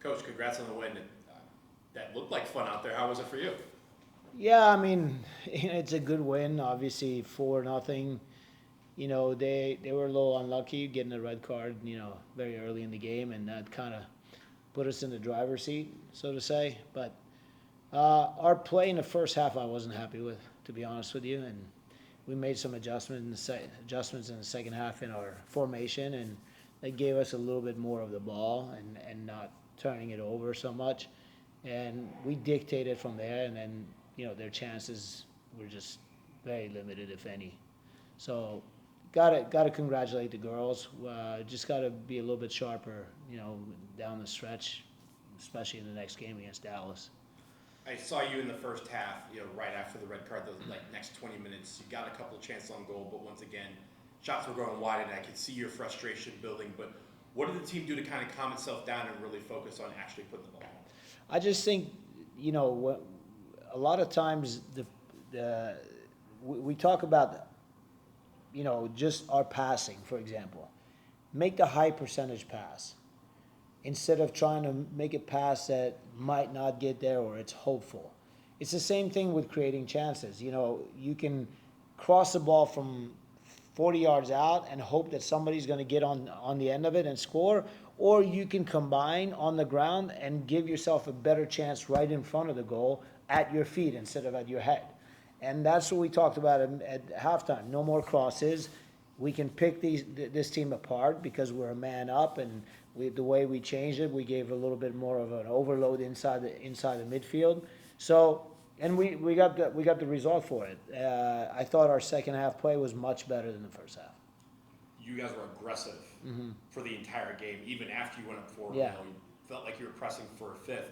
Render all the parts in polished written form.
Coach, congrats on the win. That looked like fun out there. How was it for you? Yeah, I mean, it's a good win. Obviously, 4-0. They were a little unlucky getting a red card, very early in the game, and that kind of put us in the driver's seat, so to say. But our play in the first half, I wasn't happy with, to be honest with you, and we made some adjustments in the second half in our formation, and they gave us a little bit more of the ball and not turning it over so much. And we dictated from there, and then their chances were just very limited, if any. So, gotta congratulate the girls. Just gotta be a little bit sharper, down the stretch, especially in the next game against Dallas. I saw you in the first half, right after the red card, the next 20 minutes. You got a couple of chances on goal, but once again, shots were going wide, and I could see your frustration building. But what did the team do to kind of calm itself down and really focus on actually putting the ball home? I just think, a lot of times we talk about, just our passing, for example. Make the high percentage pass instead of trying to make a pass that might not get there or it's hopeful. It's the same thing with creating chances. You can cross the ball from 40 yards out and hope that somebody's going to get on the end of it and score, or you can combine on the ground and give yourself a better chance right in front of the goal at your feet instead of at your head. And that's what we talked about at halftime. No more crosses. We can pick this team apart because we're a man up, and the way we changed it, we gave a little bit more of an overload inside the midfield. So, and we got the result for it. I thought our second half play was much better than the first half. You guys were aggressive for the entire game, even after you went up 4. Yeah. You felt like you were pressing for a fifth.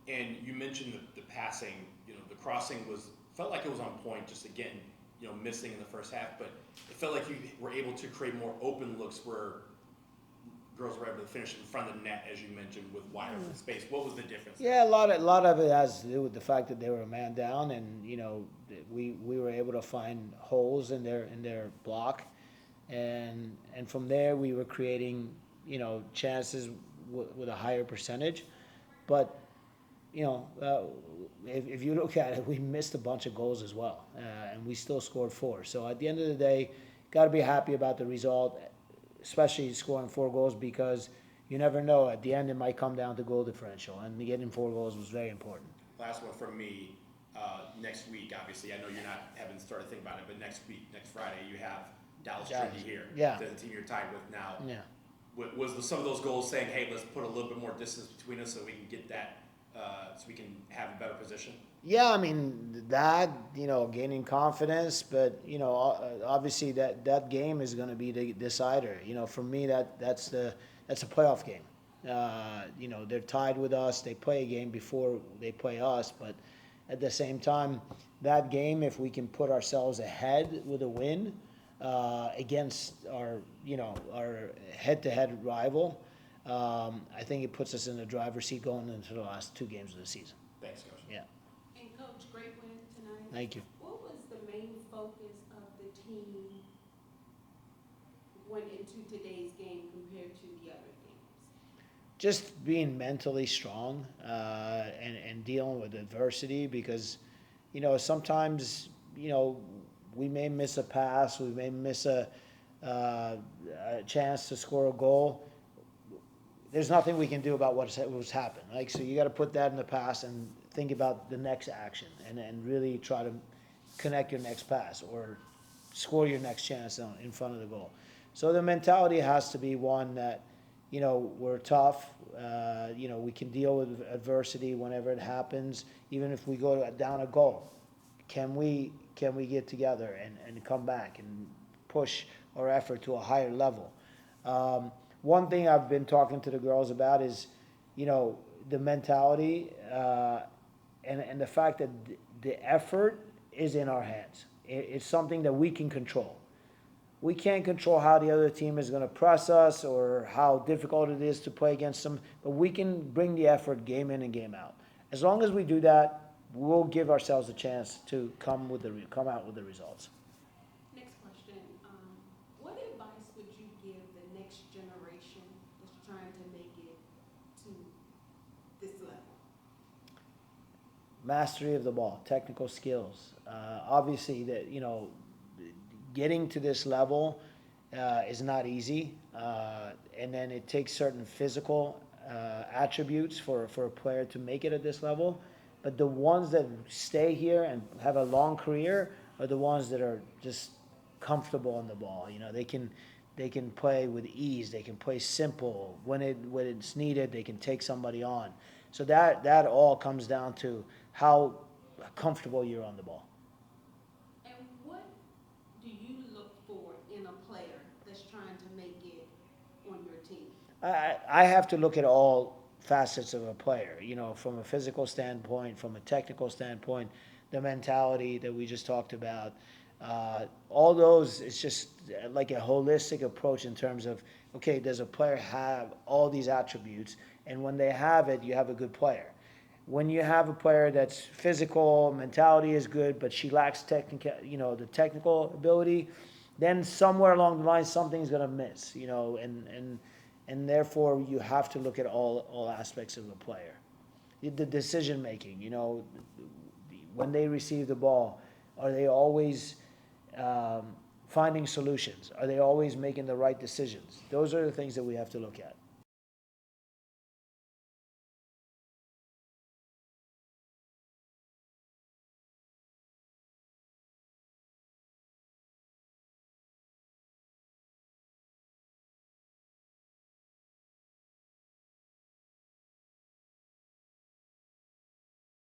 And you mentioned the passing. The crossing felt like it was on point. Just again, missing in the first half, but it felt like you were able to create more open looks where girls were able to finish in front of the net, as you mentioned, with wide open space. What was the difference? Yeah, a lot of it has to do with the fact that they were a man down, and we were able to find holes in their block, and from there we were creating chances with a higher percentage, but if you look at it, we missed a bunch of goals as well, and we still scored 4. So at the end of the day, got to be happy about the result, especially scoring 4 goals, because you never know. At the end, it might come down to goal differential, and getting 4 goals was very important. Last one from me. Next week, obviously, I know you're not having started thinking about it, but next Friday, you have Dallas Trinity here. Yeah. The team you're tied with now. Yeah. Was some of those goals saying, hey, let's put a little bit more distance between us so we can get that, so we can have a better position? Yeah, I mean that gaining confidence, but obviously that game is going to be the decider. For me, that's a playoff game. They're tied with us. They play a game before they play us, but at the same time, that game, if we can put ourselves ahead with a win against our head-to-head rival, I think it puts us in the driver's seat going into the last 2 games of the season. Thanks, Coach. Yeah. And Coach, great win tonight. Thank you. What was the main focus of the team went into today's game compared to the other games? Just being mentally strong and dealing with adversity, because sometimes we may miss a pass, we may miss a chance to score a goal. There's nothing we can do about what's happened. So you got to put that in the past and think about the next action, and really try to connect your next pass or score your next chance in front of the goal. So the mentality has to be one that we're tough. We can deal with adversity whenever it happens, even if we go down a goal. Can we get together and come back and push our effort to a higher level? One thing I've been talking to the girls about is, the mentality and the fact that the effort is in our hands. It's something that we can control. We can't control how the other team is going to press us or how difficult it is to play against them, but we can bring the effort game in and game out. As long as we do that, we'll give ourselves a chance to come out with the results. Next question. What advice would you give the next generation that's trying to make it to mastery of the ball, technical skills. Obviously, that getting to this level is not easy, and then it takes certain physical attributes for a player to make it at this level. But the ones that stay here and have a long career are the ones that are just comfortable on the ball. They can play with ease. They can play simple. When it's needed, they can take somebody on. So that all comes down to how comfortable you're on the ball. And what do you look for in a player that's trying to make it on your team? I have to look at all facets of a player, from a physical standpoint, from a technical standpoint, the mentality that we just talked about. All those, it's just like a holistic approach in terms of, okay, does a player have all these attributes? And when they have it, you have a good player. When you have a player that's physical, mentality is good, but she lacks the technical ability, then somewhere along the line, something's going to miss, and therefore you have to look at all aspects of a player. The decision making, when they receive the ball, are they always finding solutions? Are they always making the right decisions? Those are the things that we have to look at.